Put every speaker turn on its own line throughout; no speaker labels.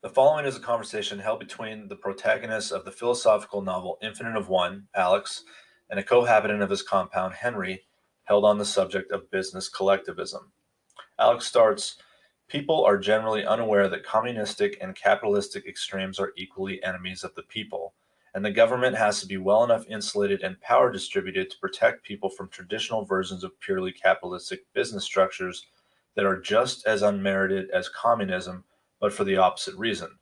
The following is a conversation held between the protagonist of the philosophical novel Infinite of One, Alex, and a cohabitant of his compound, Henry, held on the subject of business collectivism. Alex starts, people are generally unaware that communistic and capitalistic extremes are equally enemies of the people, and the government has to be well enough insulated and power distributed to protect people from traditional versions of purely capitalistic business structures that are just as unmerited as communism, but for the opposite reason.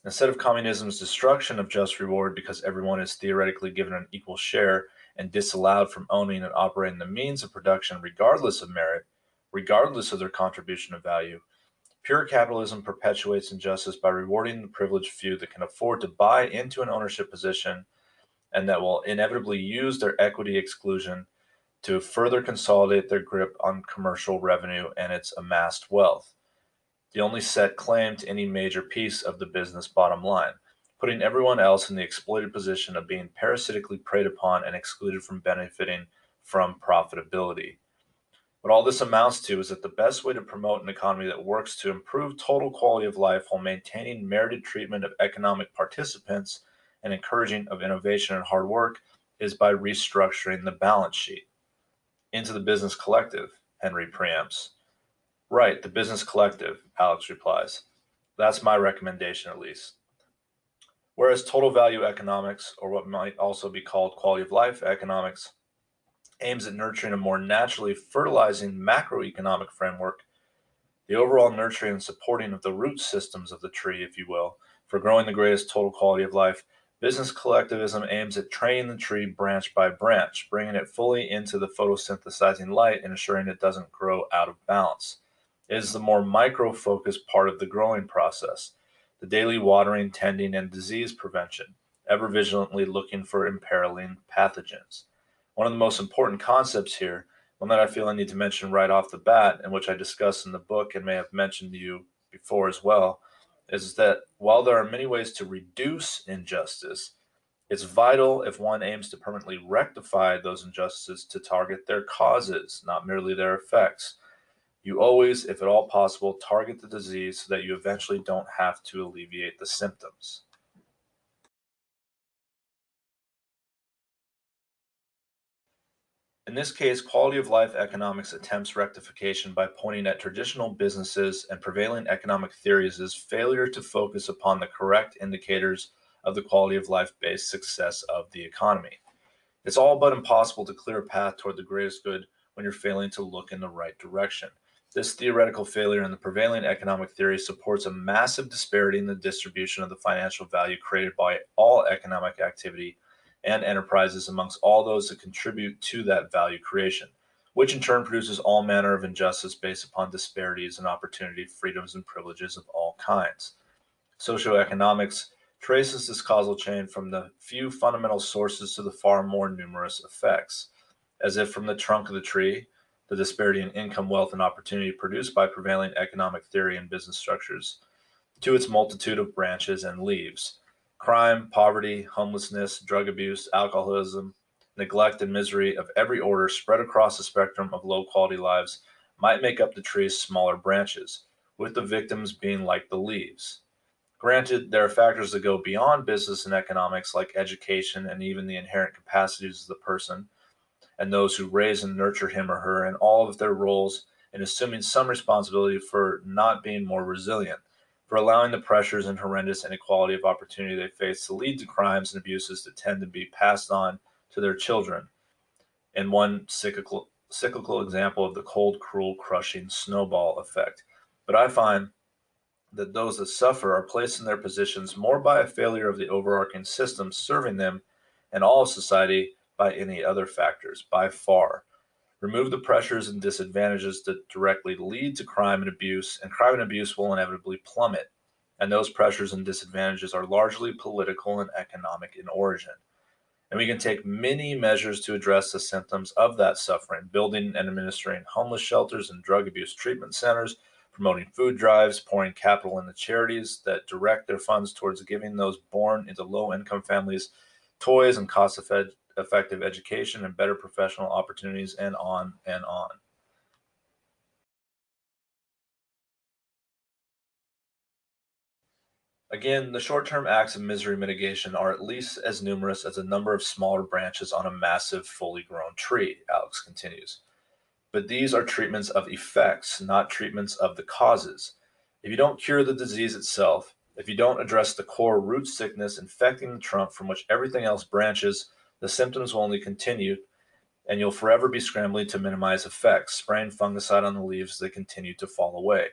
Instead of communism's destruction of just reward because everyone is theoretically given an equal share and disallowed from owning and operating the means of production regardless of merit, regardless of their contribution of value, pure capitalism perpetuates injustice by rewarding the privileged few that can afford to buy into an ownership position and that will inevitably use their equity exclusion to further consolidate their grip on commercial revenue and its amassed wealth, the only set claim to any major piece of the business bottom line, putting everyone else in the exploited position of being parasitically preyed upon and excluded from benefiting from profitability. What all this amounts to is that the best way to promote an economy that works to improve total quality of life while maintaining merited treatment of economic participants and encouraging of innovation and hard work is by restructuring the balance sheet. Into the business collective, Henry preempts. Right, the business collective, Alex replies. That's my recommendation, at least. Whereas total value economics, or what might also be called quality of life economics, aims at nurturing a more naturally fertilizing macroeconomic framework, the overall nurturing and supporting of the root systems of the tree, if you will, for growing the greatest total quality of life, business collectivism aims at training the tree branch by branch, bringing it fully into the photosynthesizing light and ensuring it doesn't grow out of balance. It is the more micro-focused part of the growing process, the daily watering, tending, and disease prevention, ever vigilantly looking for imperiling pathogens. One of the most important concepts here, one that I feel I need to mention right off the bat, and which I discuss in the book and may have mentioned to you before as well, is that while there are many ways to reduce injustice, it's vital if one aims to permanently rectify those injustices to target their causes, not merely their effects. You always, if at all possible, target the disease so that you eventually don't have to alleviate the symptoms. In this case, quality of life economics attempts rectification by pointing at traditional businesses and prevailing economic theories' failure to focus upon the correct indicators of the quality of life based success of the economy. It's all but impossible to clear a path toward the greatest good when you're failing to look in the right direction. This theoretical failure in the prevailing economic theory supports a massive disparity in the distribution of the financial value created by all economic activity and enterprises amongst all those that contribute to that value creation, which in turn produces all manner of injustice based upon disparities in opportunity, freedoms, and privileges of all kinds. Socioeconomics traces this causal chain from the few fundamental sources to the far more numerous effects, as if from the trunk of the tree, the disparity in income, wealth, and opportunity produced by prevailing economic theory and business structures, to its multitude of branches and leaves. Crime, poverty, homelessness, drug abuse, alcoholism, neglect, and misery of every order spread across the spectrum of low quality lives might make up the tree's smaller branches, with the victims being like the leaves. Granted, there are factors that go beyond business and economics, like education and even the inherent capacities of the person, and those who raise and nurture him or her, and all of their roles in assuming some responsibility for not being more resilient, for allowing the pressures and horrendous inequality of opportunity they face to lead to crimes and abuses that tend to be passed on to their children. In one cyclical example of the cold, cruel, crushing snowball effect. But I find that those that suffer are placed in their positions more by a failure of the overarching system serving them and all of society by any other factors, by far. Remove the pressures and disadvantages that directly lead to crime and crime and abuse will inevitably plummet. And those pressures and disadvantages are largely political and economic in origin. And we can take many measures to address the symptoms of that suffering, building and administering homeless shelters and drug abuse treatment centers, promoting food drives, pouring capital into charities that direct their funds towards giving those born into low income families toys and cost effective education and better professional opportunities, and on and on. Again, the short term acts of misery mitigation are at least as numerous as a number of smaller branches on a massive, fully grown tree, Alex continues. But these are treatments of effects, not treatments of the causes. If you don't cure the disease itself, if you don't address the core root sickness infecting the trunk from which everything else branches, the symptoms will only continue, and you'll forever be scrambling to minimize effects, spraying fungicide on the leaves as they continue to fall away.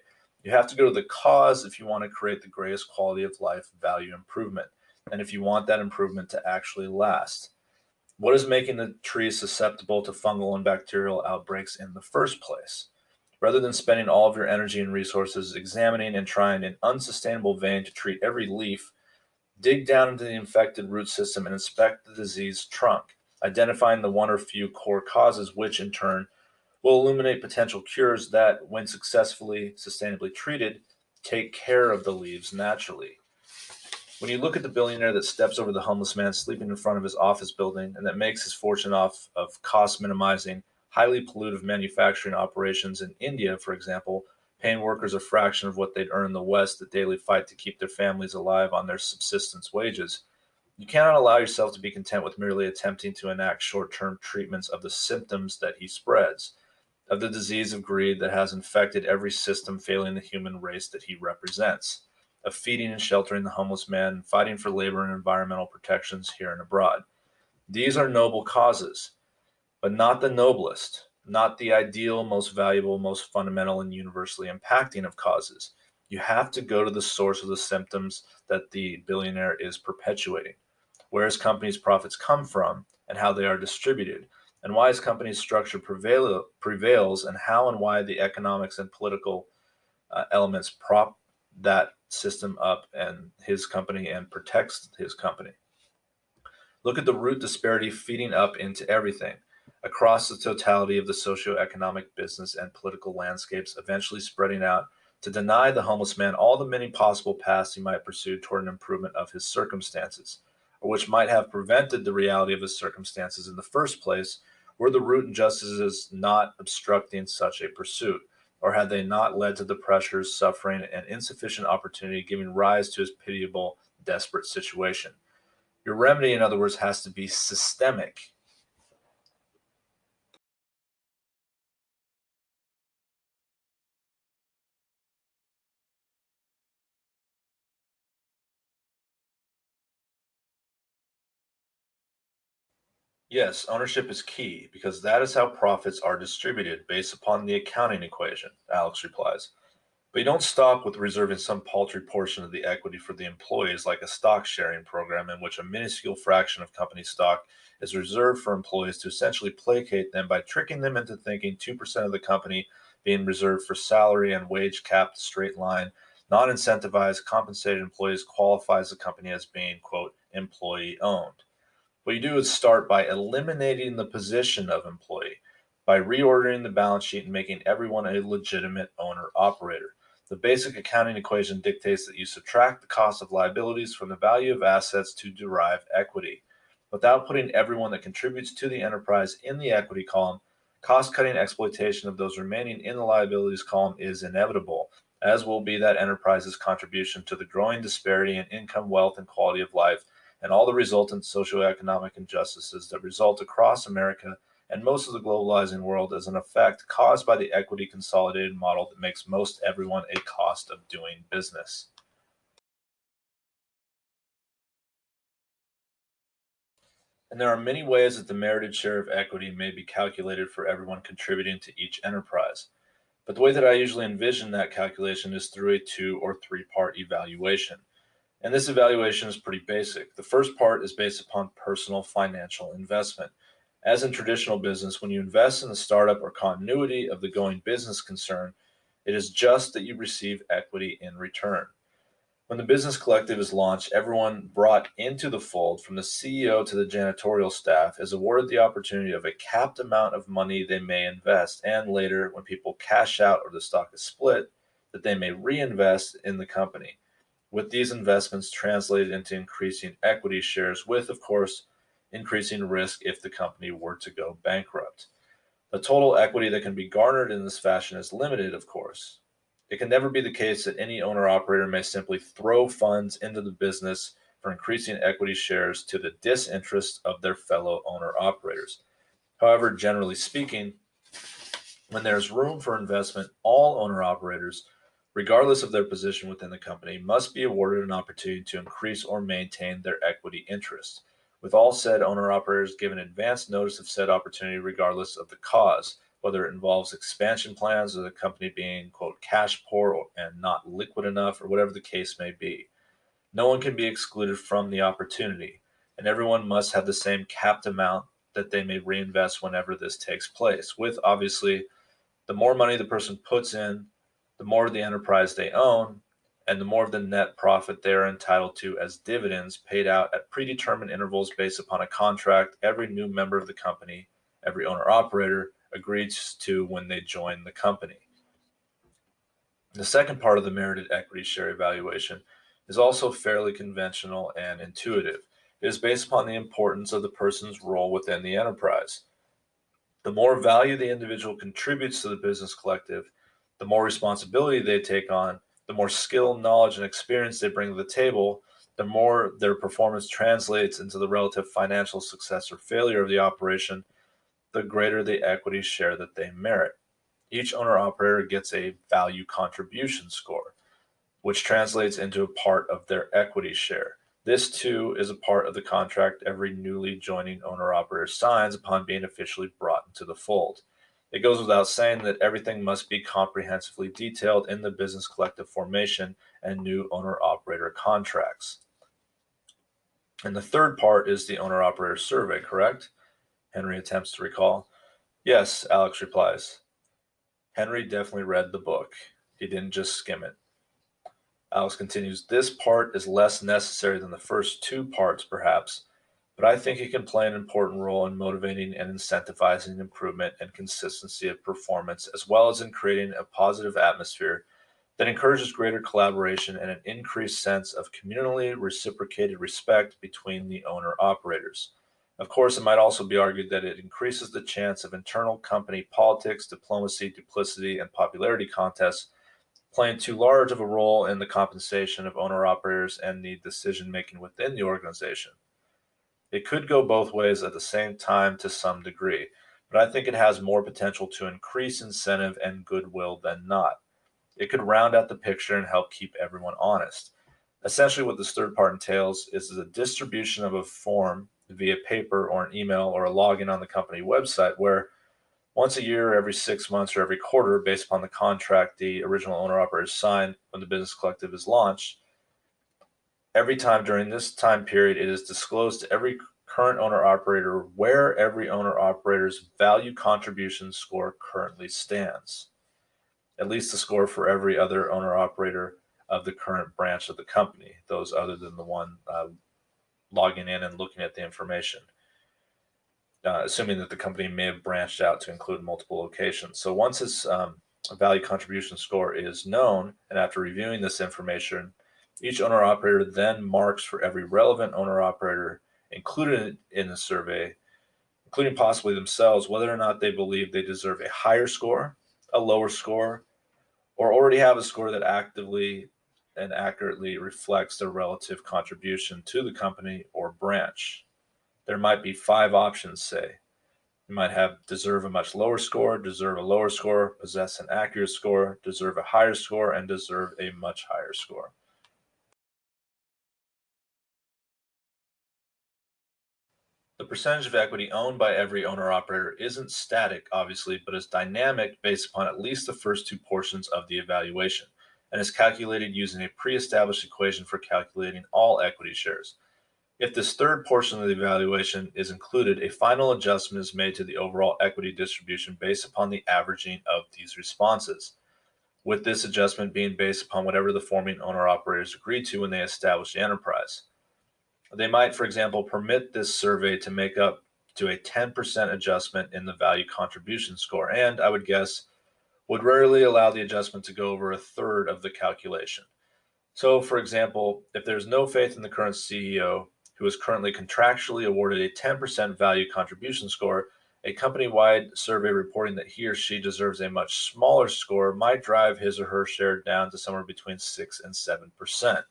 You have to go to the cause if you want to create the greatest quality of life value improvement, and if you want that improvement to actually last. What is making the tree susceptible to fungal and bacterial outbreaks in the first place? Rather than spending all of your energy and resources examining and trying in unsustainable vein to treat every leaf, dig down into the infected root system and inspect the diseased trunk, identifying the one or few core causes, which in turn will illuminate potential cures that, when successfully, sustainably treated, take care of the leaves naturally. When you look at the billionaire that steps over the homeless man sleeping in front of his office building and that makes his fortune off of cost minimizing, highly pollutive manufacturing operations in India, for example, paying workers a fraction of what they'd earn in the West that daily fight to keep their families alive on their subsistence wages, you cannot allow yourself to be content with merely attempting to enact short term treatments of the symptoms that he spreads, of the disease of greed that has infected every system failing the human race that he represents, of feeding and sheltering the homeless man, and fighting for labor and environmental protections here and abroad. These are noble causes, but not the noblest, not the ideal, most valuable, most fundamental, and universally impacting of causes. You have to go to the source of the symptoms that the billionaire is perpetuating. Where his company's profits come from and how they are distributed, and why his company's structure prevails, and how and why the economics and political elements prop that system up and his company and protects his company. Look at the root disparity feeding up into everything across the totality of the socioeconomic, business, and political landscapes, eventually spreading out to deny the homeless man all the many possible paths he might pursue toward an improvement of his circumstances, or which might have prevented the reality of his circumstances in the first place, were the root injustices not obstructing such a pursuit, or had they not led to the pressures, suffering, and insufficient opportunity giving rise to his pitiable, desperate situation. Your remedy, in other words, has to be systemic. Yes, ownership is key because that is how profits are distributed based upon the accounting equation, Alex replies. But you don't stop with reserving some paltry portion of the equity for the employees like a stock sharing program in which a minuscule fraction of company stock is reserved for employees to essentially placate them by tricking them into thinking 2% of the company being reserved for salary and wage capped straight line, non incentivized, compensated employees qualifies the company as being, quote, employee owned. What you do is start by eliminating the position of employee, by reordering the balance sheet and making everyone a legitimate owner operator. The basic accounting equation dictates that you subtract the cost of liabilities from the value of assets to derive equity. Without putting everyone that contributes to the enterprise in the equity column, cost cutting exploitation of those remaining in the liabilities column is inevitable, as will be that enterprise's contribution to the growing disparity in income, wealth, and quality of life, and all the resultant socioeconomic injustices that result across America and most of the globalizing world as an effect caused by the equity consolidated model that makes most everyone a cost of doing business. And there are many ways that the merited share of equity may be calculated for everyone contributing to each enterprise. But the way that I usually envision that calculation is through a 2 or 3 part evaluation. And this evaluation is pretty basic. The first part is based upon personal financial investment. As in traditional business, when you invest in the startup or continuity of the going business concern, it is just that you receive equity in return. When the business collective is launched, everyone brought into the fold, from the CEO to the janitorial staff, is awarded the opportunity of a capped amount of money they may invest, and later, when people cash out or the stock is split, that they may reinvest in the company, with these investments translated into increasing equity shares, with, of course, increasing risk if the company were to go bankrupt. The total equity that can be garnered in this fashion is limited, of course. It can never be the case that any owner-operator may simply throw funds into the business for increasing equity shares to the disinterest of their fellow owner-operators. However, generally speaking, when there's room for investment, all owner-operators, regardless of their position within the company, must be awarded an opportunity to increase or maintain their equity interest, with all said owner-operators given advance notice of said opportunity regardless of the cause, whether it involves expansion plans or the company being, quote, cash poor and not liquid enough, or whatever the case may be. No one can be excluded from the opportunity, and everyone must have the same capped amount that they may reinvest whenever this takes place, with obviously the more money the person puts in, the more of the enterprise they own, and the more of the net profit they are entitled to as dividends paid out at predetermined intervals based upon a contract every new member of the company, every owner-operator, agrees to when they join the company. The second part of the merited equity share evaluation is also fairly conventional and intuitive. It is based upon the importance of the person's role within the enterprise. The more value the individual contributes to the business collective, the more responsibility they take on, the more skill, knowledge, and experience they bring to the table, the more their performance translates into the relative financial success or failure of the operation, the greater the equity share that they merit. Each owner-operator gets a value contribution score, which translates into a part of their equity share. This, too, is a part of the contract every newly joining owner-operator signs upon being officially brought into the fold. It goes without saying that everything must be comprehensively detailed in the business collective formation and new owner-operator contracts. And the third part is the owner-operator survey, correct? Henry attempts to recall. Yes, Alex replies. Henry definitely read the book. He didn't just skim it. Alex continues, this part is less necessary than the first two parts, perhaps, but I think it can play an important role in motivating and incentivizing improvement and consistency of performance, as well as in creating a positive atmosphere that encourages greater collaboration and an increased sense of communally reciprocated respect between the owner-operators. Of course, it might also be argued that it increases the chance of internal company politics, diplomacy, duplicity, and popularity contests playing too large of a role in the compensation of owner-operators and the decision-making within the organization. It could go both ways at the same time to some degree, but I think it has more potential to increase incentive and goodwill than not. It could round out the picture and help keep everyone honest. Essentially, what this third part entails is the distribution of a form via paper or an email or a login on the company website where once a year, every 6 months, or every quarter, based upon the contract the original owner-operators signed when the business collective is launched, every time during this time period, it is disclosed to every current owner-operator where every owner-operator's value contribution score currently stands, at least the score for every other owner-operator of the current branch of the company, those other than the one logging in and looking at the information. Assuming that the company may have branched out to include multiple locations. So once its value contribution score is known, and after reviewing this information, each owner-operator then marks for every relevant owner-operator included in the survey, including possibly themselves, whether or not they believe they deserve a higher score, a lower score, or already have a score that actively and accurately reflects their relative contribution to the company or branch. There might be 5 options, say. You might have deserve a much lower score, deserve a lower score, possess an accurate score, deserve a higher score, and deserve a much higher score. The percentage of equity owned by every owner-operator isn't static, obviously, but is dynamic based upon at least the first 2 portions of the evaluation, and is calculated using a pre-established equation for calculating all equity shares. If this third portion of the evaluation is included, a final adjustment is made to the overall equity distribution based upon the averaging of these responses, with this adjustment being based upon whatever the forming owner-operators agreed to when they established the enterprise. They might, for example, permit this survey to make up to a 10% adjustment in the value contribution score, and I would guess would rarely allow the adjustment to go over a third of the calculation. So, for example, if there's no faith in the current CEO, who is currently contractually awarded a 10% value contribution score, A company-wide survey reporting that he or she deserves a much smaller score might drive his or her share down to somewhere between 6 and 7%,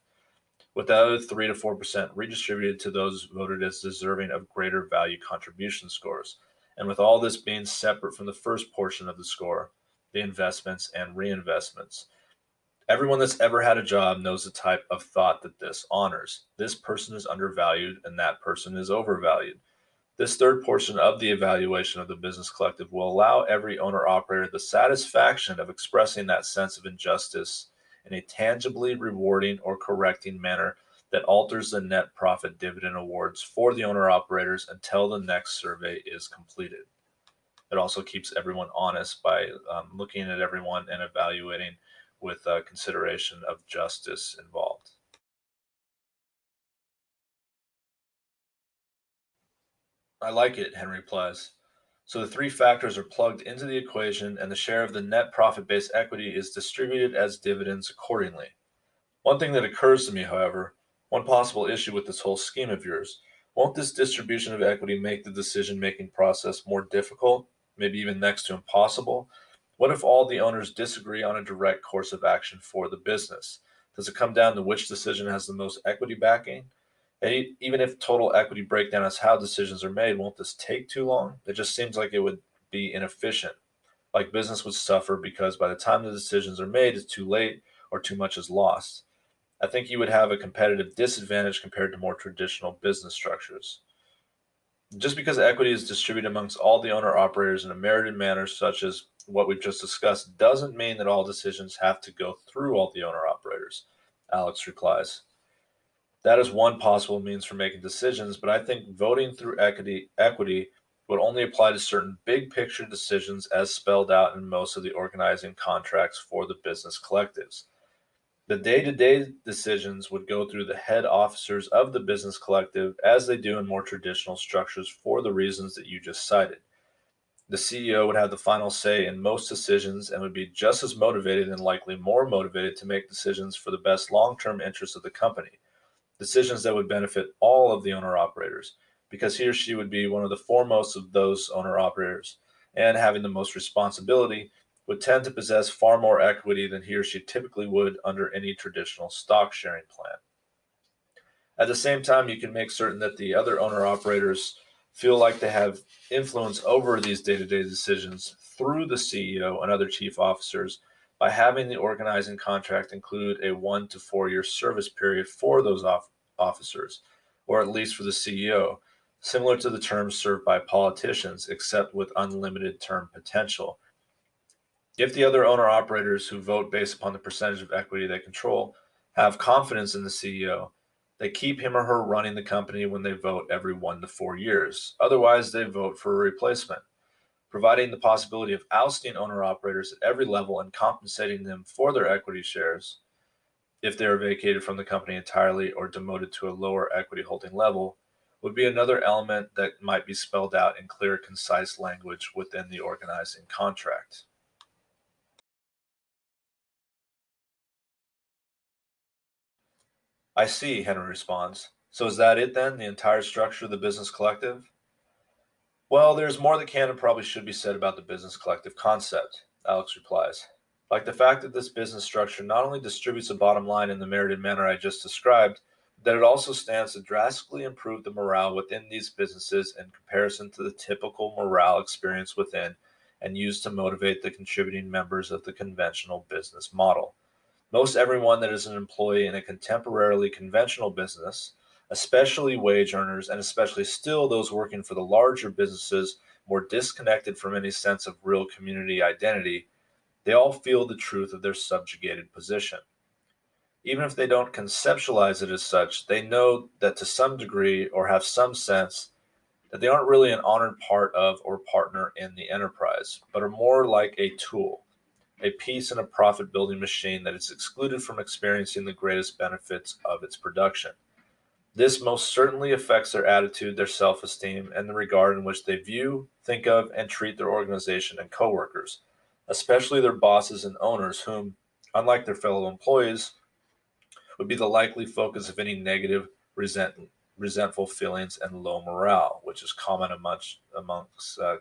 with the other 3 to 4% redistributed to those voted as deserving of greater value contribution scores. And with all this being separate from the first portion of the score, the investments and reinvestments. Everyone that's ever had a job knows the type of thought that this honors. This person is undervalued and that person is overvalued. This third portion of the evaluation of the business collective will allow every owner operator the satisfaction of expressing that sense of injustice in a tangibly rewarding or correcting manner that alters the net profit dividend awards for the owner operators until the next survey is completed. It also keeps everyone honest by looking at everyone and evaluating with consideration of justice involved. I like it, Henry replies. So the three factors are plugged into the equation and the share of the net profit-based equity is distributed as dividends accordingly. One thing that occurs to me, however, one possible issue with this whole scheme of yours, won't this distribution of equity make the decision-making process more difficult, maybe even next to impossible? What if all the owners disagree on a direct course of action for the business? Does it come down to which decision has the most equity backing? And even if total equity breakdown is how decisions are made, won't this take too long? It just seems like it would be inefficient. Like business would suffer because by the time the decisions are made, it's too late or too much is lost. I think you would have a competitive disadvantage compared to more traditional business structures. Just because equity is distributed amongst all the owner operators in a merited manner, such as what we've just discussed, doesn't mean that all decisions have to go through all the owner operators. Alex replies. That is one possible means for making decisions, but I think voting through equity would only apply to certain big picture decisions as spelled out in most of the organizing contracts for the business collectives. The day-to-day decisions would go through the head officers of the business collective as they do in more traditional structures for the reasons that you just cited. The CEO would have the final say in most decisions and would be just as motivated and likely more motivated to make decisions for the best long-term interests of the company, decisions that would benefit all of the owner operators, because he or she would be one of the foremost of those owner operators and having the most responsibility would tend to possess far more equity than he or she typically would under any traditional stock sharing plan. At the same time, you can make certain that the other owner operators feel like they have influence over these day-to-day decisions through the CEO and other chief officers by having the organizing contract include a 1 to 4 year service period for those officers, or at least for the CEO, similar to the terms served by politicians, except with unlimited term potential. If the other owner operators who vote based upon the percentage of equity they control have confidence in the CEO, they keep him or her running the company when they vote every 1 to 4 years. Otherwise, they vote for a replacement, providing the possibility of ousting owner operators at every level and compensating them for their equity shares if they are vacated from the company entirely or demoted to a lower equity holding level would be another element that might be spelled out in clear, concise language within the organizing contract. I see, Henry responds. So is that it then, the entire structure of the business collective? Well, there's more that can and probably should be said about the business collective concept, Alex replies. Like the fact that this business structure not only distributes a bottom line in the merited manner I just described, but that it also stands to drastically improve the morale within these businesses in comparison to the typical morale experience within and used to motivate the contributing members of the conventional business model. Most everyone that is an employee in a contemporarily conventional business, especially wage earners and especially still those working for the larger businesses more disconnected from any sense of real community identity, they all feel the truth of their subjugated position. Even if they don't conceptualize it as such, they know that to some degree or have some sense that they aren't really an honored part of or partner in the enterprise, but are more like a tool, a piece in a profit building machine that is excluded from experiencing the greatest benefits of its production. This most certainly affects their attitude, their self esteem, and the regard in which they view, think of, and treat their organization and coworkers, especially their bosses and owners, whom, unlike their fellow employees, would be the likely focus of any negative resentment resentful feelings, and low morale, which is common amongst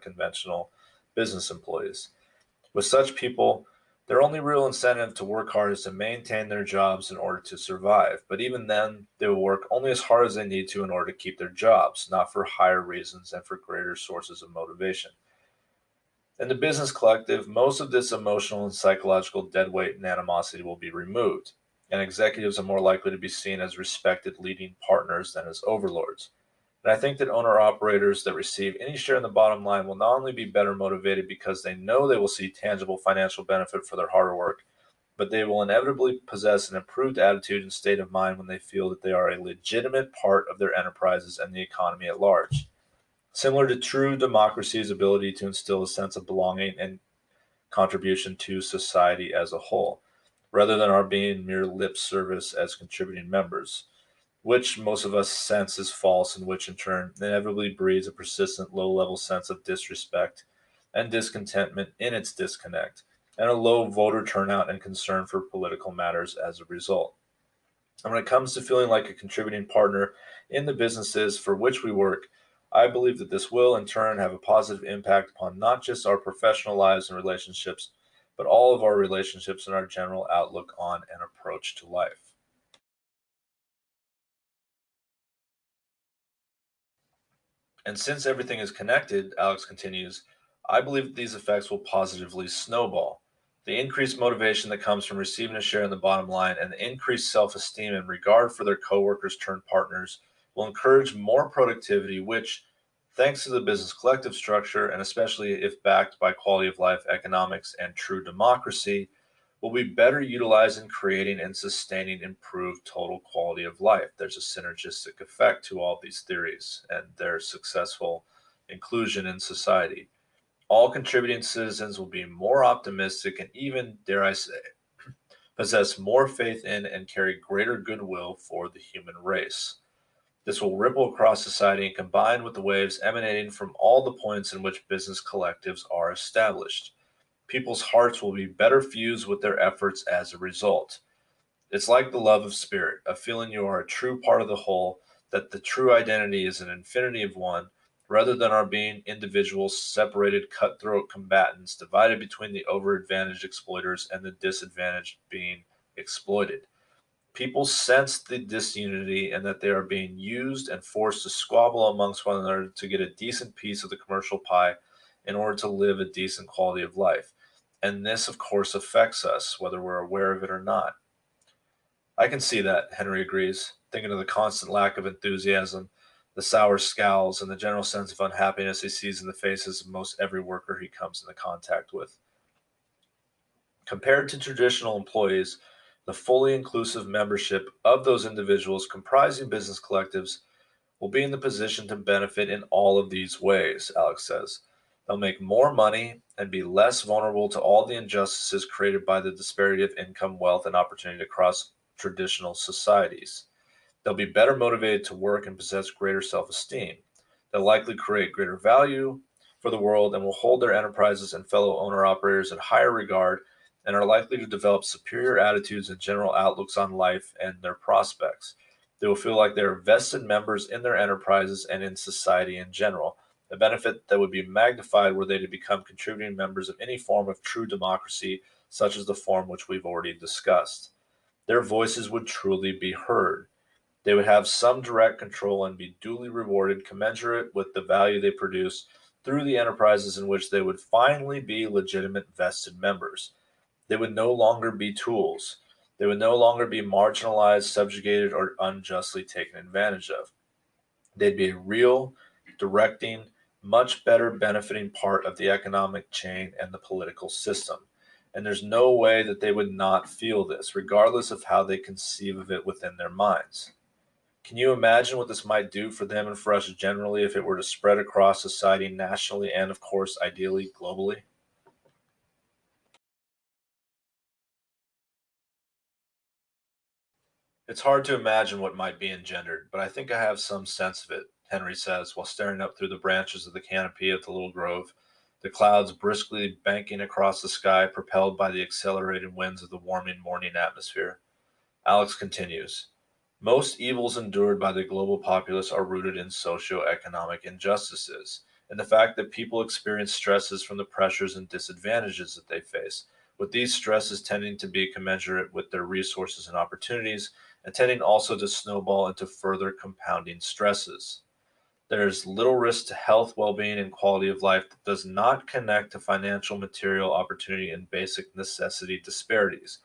conventional business employees. With such people, their only real incentive to work hard is to maintain their jobs in order to survive. But even then, they will work only as hard as they need to in order to keep their jobs, not for higher reasons and for greater sources of motivation. In the business collective, most of this emotional and psychological deadweight and animosity will be removed, and executives are more likely to be seen as respected leading partners than as overlords. And I think that owner operators that receive any share in the bottom line will not only be better motivated because they know they will see tangible financial benefit for their harder work, but they will inevitably possess an improved attitude and state of mind when they feel that they are a legitimate part of their enterprises and the economy at large. Similar to true democracy's ability to instill a sense of belonging and contribution to society as a whole, rather than our being mere lip service as contributing members, which most of us sense is false and which in turn inevitably breeds a persistent low level sense of disrespect and discontentment in its disconnect, and a low voter turnout and concern for political matters as a result. And when it comes to feeling like a contributing partner in the businesses for which we work, I believe that this will in turn have a positive impact upon not just our professional lives and relationships, but all of our relationships and our general outlook on and approach to life. And since everything is connected, Alex continues, I believe that these effects will positively snowball. The increased motivation that comes from receiving a share in the bottom line and the increased self esteem and regard for their coworkers turned partners will encourage more productivity, which, thanks to the business collective structure, and especially if backed by quality of life economics and true democracy, will be better utilized in creating and sustaining improved total quality of life. There's a synergistic effect to all these theories and their successful inclusion in society. All contributing citizens will be more optimistic and even, dare I say, possess more faith in and carry greater goodwill for the human race. This will ripple across society and combine with the waves emanating from all the points in which business collectives are established. People's hearts will be better fused with their efforts as a result. It's like the love of spirit, a feeling you are a true part of the whole, that the true identity is an infinity of one, rather than our being individuals, separated cutthroat combatants divided between the overadvantaged exploiters and the disadvantaged being exploited. People sense the disunity and that they are being used and forced to squabble amongst one another to get a decent piece of the commercial pie in order to live a decent quality of life. And this, of course, affects us, whether we're aware of it or not. I can see that, Henry agrees, thinking of the constant lack of enthusiasm, the sour scowls, and the general sense of unhappiness he sees in the faces of most every worker he comes into contact with. Compared to traditional employees, the fully inclusive membership of those individuals comprising business collectives will be in the position to benefit in all of these ways, Alex says. They'll make more money and be less vulnerable to all the injustices created by the disparity of income, wealth, and opportunity across traditional societies. They'll be better motivated to work and possess greater self esteem. They'll likely create greater value for the world and will hold their enterprises and fellow owner operators in higher regard and are likely to develop superior attitudes and general outlooks on life and their prospects. They will feel like they are vested members in their enterprises and in society in general, a benefit that would be magnified were they to become contributing members of any form of true democracy, such as the form which we've already discussed. Their voices would truly be heard. They would have some direct control and be duly rewarded commensurate with the value they produce through the enterprises in which they would finally be legitimate vested members. They would no longer be tools. They would no longer be marginalized, subjugated, or unjustly taken advantage of. They'd be a real, directing, much better benefiting part of the economic chain and the political system. And there's no way that they would not feel this, regardless of how they conceive of it within their minds. Can you imagine what this might do for them and for us generally if it were to spread across society nationally and, of course, ideally globally? It's hard to imagine what might be engendered, but I think I have some sense of it, Henry says, while staring up through the branches of the canopy of the little grove, the clouds briskly banking across the sky, propelled by the accelerated winds of the warming morning atmosphere. Alex continues. Most evils endured by the global populace are rooted in socioeconomic injustices and the fact that people experience stresses from the pressures and disadvantages that they face, with these stresses tending to be commensurate with their resources and opportunities, and tending also to snowball into further compounding stresses. There's little risk to health, well being, and quality of life that does not connect to financial, material opportunity and basic necessity disparities,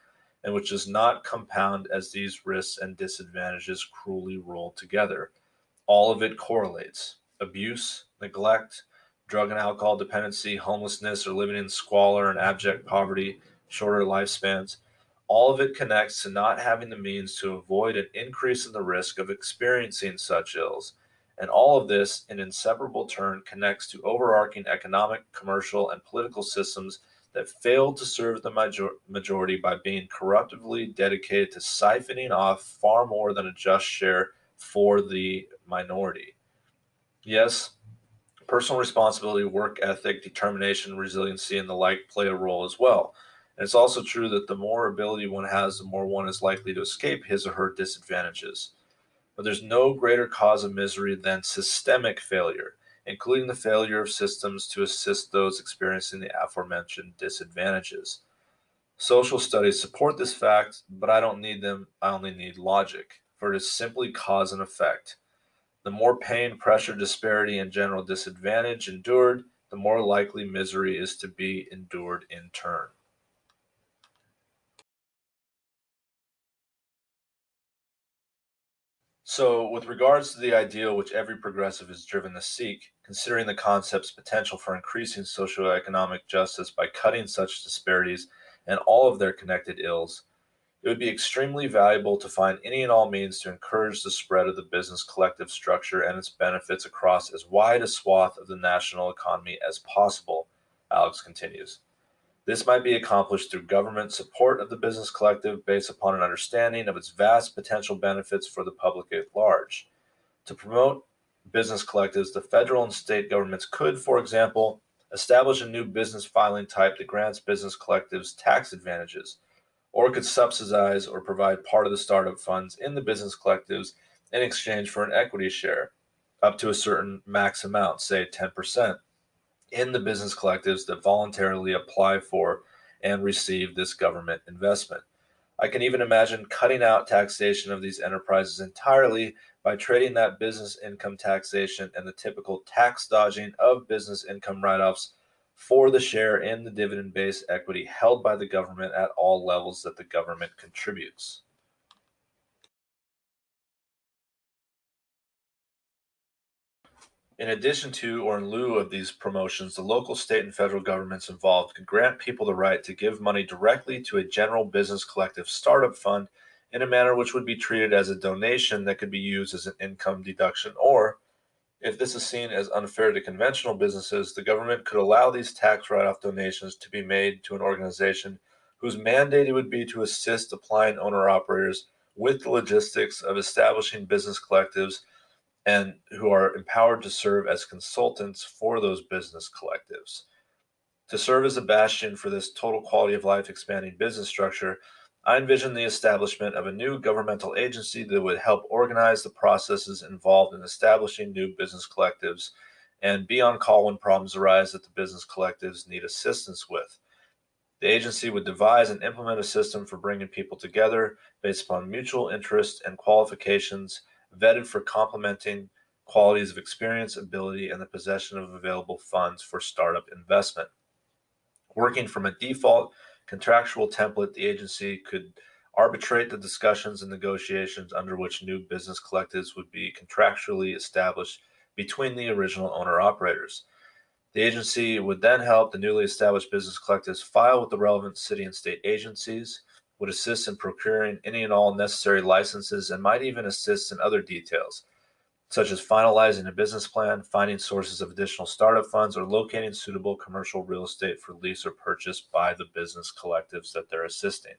and which does not compound as these risks and disadvantages cruelly roll together. All of it correlates. Abuse, neglect, drug and alcohol dependency, homelessness, or living in squalor and abject poverty, shorter lifespans. All of it connects to not having the means to avoid an increase in the risk of experiencing such ills. And all of this, in inseparable turn, connects to overarching economic, commercial, and political systems that failed to serve the majority by being corruptively dedicated to siphoning off far more than a just share for the minority. Yes, personal responsibility, work ethic, determination, resiliency, and the like play a role as well. And it's also true that the more ability one has, the more one is likely to escape his or her disadvantages. But there's no greater cause of misery than systemic failure, including the failure of systems to assist those experiencing the aforementioned disadvantages. Social studies support this fact, but I don't need them, I only need logic, for it is simply cause and effect. The more pain, pressure, disparity, and general disadvantage endured, the more likely misery is to be endured in turn. So, with regards to the ideal which every progressive is driven to seek, considering the concept's potential for increasing socioeconomic justice by cutting such disparities and all of their connected ills, it would be extremely valuable to find any and all means to encourage the spread of the business collective structure and its benefits across as wide a swath of the national economy as possible, Alex continues. This might be accomplished through government support of the business collective based upon an understanding of its vast potential benefits for the public at large. To promote business collectives, the federal and state governments could, for example, establish a new business filing type that grants business collectives tax advantages, or could subsidize or provide part of the startup funds in the business collectives in exchange for an equity share, up to a certain max amount, say 10%, in the business collectives that voluntarily apply for and receive this government investment. I can even imagine cutting out taxation of these enterprises entirely by trading that business income taxation and the typical tax dodging of business income write offs for the share in the dividend based equity held by the government at all levels that the government contributes. In addition to or in lieu of these promotions, the local, state, and federal governments involved could grant people the right to give money directly to a general business collective startup fund in a manner which would be treated as a donation that could be used as an income deduction, or, if this is seen as unfair to conventional businesses, the government could allow these tax write off donations to be made to an organization whose mandate it would be to assist applying owner operators with the logistics of establishing business collectives and who are empowered to serve as consultants for those business collectives. To serve as a bastion for this total quality of life expanding business structure, I envision the establishment of a new governmental agency that would help organize the processes involved in establishing new business collectives and be on call when problems arise that the business collectives need assistance with. The agency would devise and implement a system for bringing people together based upon mutual interest and qualifications, vetted for complementing qualities of experience, ability, and the possession of available funds for startup investment. Working from a default contractual template, the agency could arbitrate the discussions and negotiations under which new business collectives would be contractually established between the original owner operators. The agency would then help the newly established business collectives file with the relevant city and state agencies, would assist in procuring any and all necessary licenses, and might even assist in other details, such as finalizing a business plan, finding sources of additional startup funds, or locating suitable commercial real estate for lease or purchase by the business collectives that they're assisting.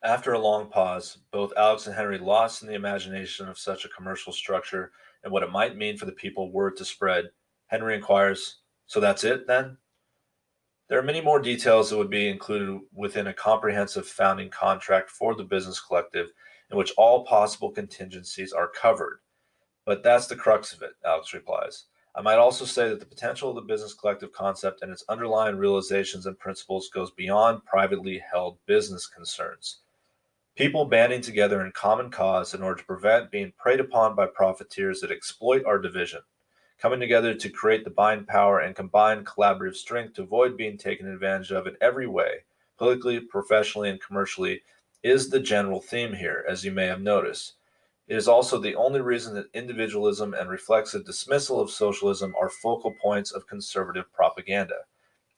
After a long pause, both Alex and Henry, lost in the imagination of such a commercial structure and what it might mean for the people word to spread, Henry inquires, "So that's it, then?" There are many more details that would be included within a comprehensive founding contract for the business collective in which all possible contingencies are covered. But that's the crux of it, Alex replies. I might also say that the potential of the business collective concept and its underlying realizations and principles goes beyond privately held business concerns. People banding together in common cause in order to prevent being preyed upon by profiteers that exploit our division, coming together to create the buying power and combine collaborative strength to avoid being taken advantage of in every way, politically, professionally, and commercially, is the general theme here, as you may have noticed. It is also the only reason that individualism and reflexive dismissal of socialism are focal points of conservative propaganda.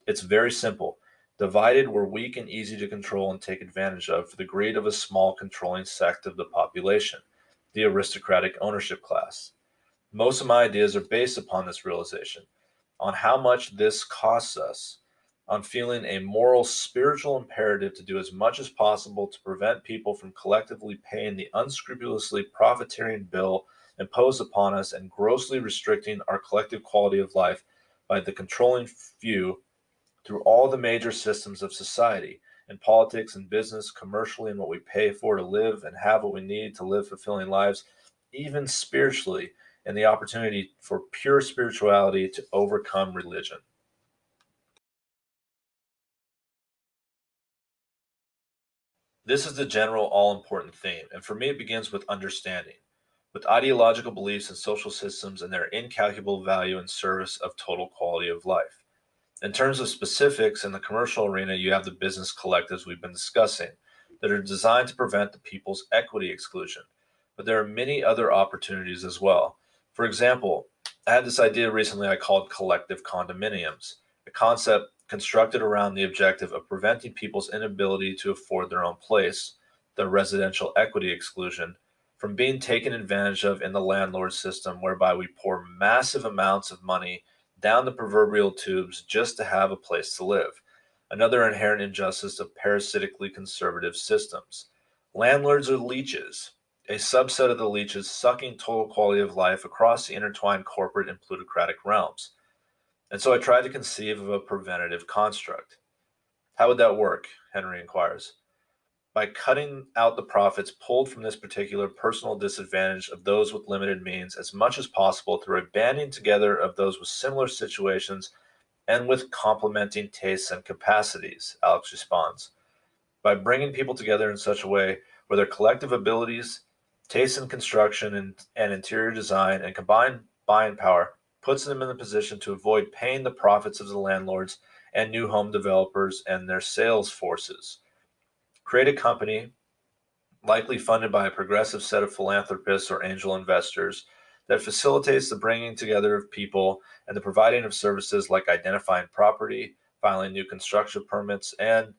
It's very simple. Divided, we're weak and easy to control and take advantage of for the greed of a small controlling sect of the population, the aristocratic ownership class. Most of my ideas are based upon this realization, on how much this costs us, on feeling a moral, spiritual imperative to do as much as possible to prevent people from collectively paying the unscrupulously profiteering bill imposed upon us and grossly restricting our collective quality of life by the controlling few through all the major systems of society, in politics and business, commercially, and what we pay for to live and have what we need to live fulfilling lives, even spiritually, and the opportunity for pure spirituality to overcome religion. This is the general all important theme, and for me, it begins with understanding, with ideological beliefs and social systems and their incalculable value in service of total quality of life. In terms of specifics, in the commercial arena, you have the business collectives we've been discussing that are designed to prevent the people's equity exclusion. But there are many other opportunities as well. For example, I had this idea recently I called collective condominiums, a concept constructed around the objective of preventing people's inability to afford their own place, the residential equity exclusion, from being taken advantage of in the landlord system, whereby we pour massive amounts of money down the proverbial tubes just to have a place to live. Another inherent injustice of parasitically conservative systems. Landlords are leeches, a subset of the leeches sucking total quality of life across the intertwined corporate and plutocratic realms. And so I tried to conceive of a preventative construct. How would that work? Henry inquires. By cutting out the profits pulled from this particular personal disadvantage of those with limited means as much as possible through a banding together of those with similar situations and with complementing tastes and capacities, Alex responds. By bringing people together in such a way where their collective abilities, tastes in construction and interior design, and combined buying power puts them in the position to avoid paying the profits of the landlords and new home developers and their sales forces. Create a company, likely funded by a progressive set of philanthropists or angel investors, that facilitates the bringing together of people and the providing of services like identifying property, filing new construction permits, and,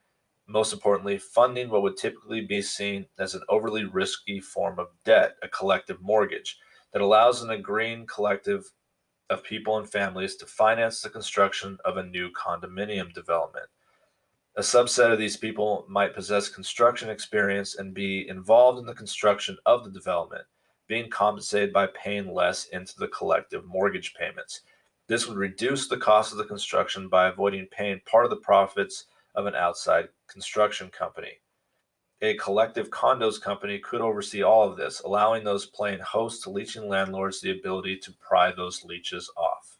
most importantly, funding what would typically be seen as an overly risky form of debt, a collective mortgage, that allows an agreeing collective of people and families to finance the construction of a new condominium development. A subset of these people might possess construction experience and be involved in the construction of the development, being compensated by paying less into the collective mortgage payments. This would reduce the cost of the construction by avoiding paying part of the profits of an outside construction company. A collective condos company could oversee all of this, allowing those playing host to leeching landlords the ability to pry those leeches off.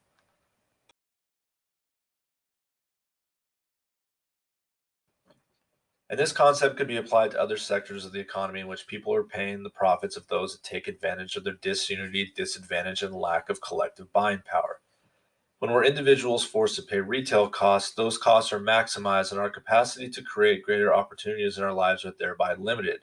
And this concept could be applied to other sectors of the economy in which people are paying the profits of those that take advantage of their disunity, disadvantage, and lack of collective buying power. When we're individuals forced to pay retail costs, those costs are maximized and our capacity to create greater opportunities in our lives are thereby limited,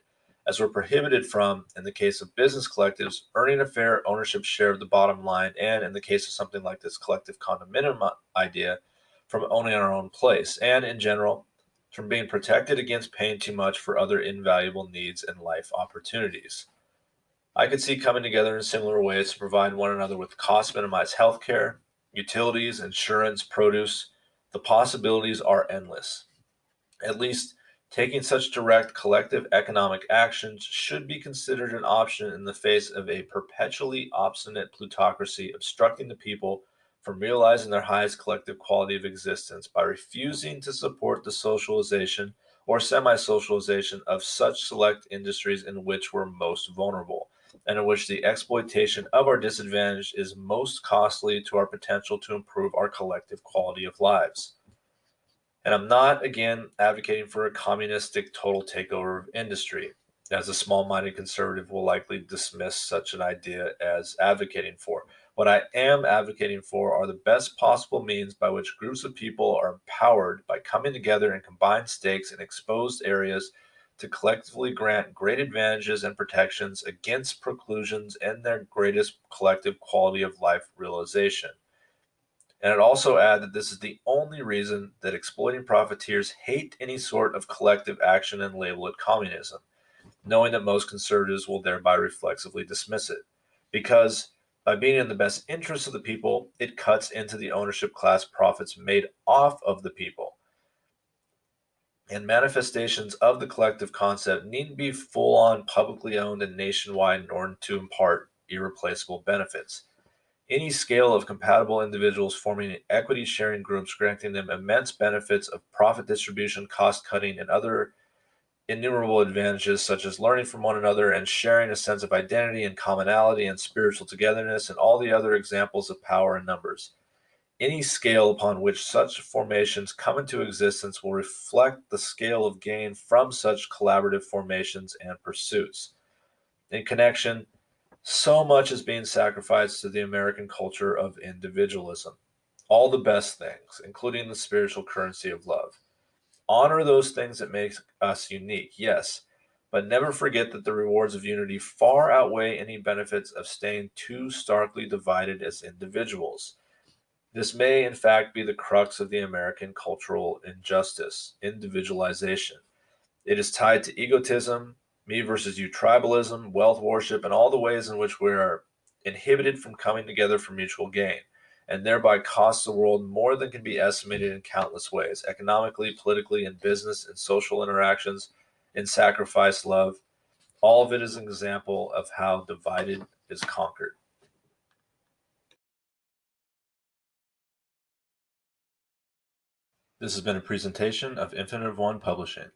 as we're prohibited from, in the case of business collectives, earning a fair ownership share of the bottom line, and in the case of something like this collective condominium idea, from owning our own place, and in general, from being protected against paying too much for other invaluable needs and life opportunities. I could see coming together in similar ways to provide one another with cost minimized healthcare, utilities, insurance, produce. The possibilities are endless. At least, taking such direct collective economic actions should be considered an option in the face of a perpetually obstinate plutocracy obstructing the people from realizing their highest collective quality of existence by refusing to support the socialization or semi socialization of such select industries in which we're most vulnerable, and in which the exploitation of our disadvantage is most costly to our potential to improve our collective quality of lives. And I'm not, again, advocating for a communistic total takeover of industry, as a small minded conservative will likely dismiss such an idea as advocating for. What I am advocating for are the best possible means by which groups of people are empowered by coming together in combined stakes in exposed areas to collectively grant great advantages and protections against preclusions and their greatest collective quality of life realization. And I'd also add that this is the only reason that exploiting profiteers hate any sort of collective action and label it communism, knowing that most conservatives will thereby reflexively dismiss it. Because by being in the best interest of the people, it cuts into the ownership class profits made off of the people. And manifestations of the collective concept needn't be full on publicly owned and nationwide in order to impart irreplaceable benefits. Any scale of compatible individuals forming equity sharing groups, granting them immense benefits of profit distribution, cost cutting, and other innumerable advantages, such as learning from one another and sharing a sense of identity and commonality and spiritual togetherness, and all the other examples of power in numbers. Any scale upon which such formations come into existence will reflect the scale of gain from such collaborative formations and pursuits. In connection, so much is being sacrificed to the American culture of individualism. All the best things, including the spiritual currency of love. Honor those things that make us unique, yes, but never forget that the rewards of unity far outweigh any benefits of staying too starkly divided as individuals. This may, in fact, be the crux of the American cultural injustice, individualization. It is tied to egotism, me versus you tribalism, wealth worship, and all the ways in which we are inhibited from coming together for mutual gain, and thereby costs the world more than can be estimated in countless ways economically, politically, in business, in social interactions, in sacrifice, love. All of it is an example of how divided is conquered. This has been a presentation of Infinite of One Publishing.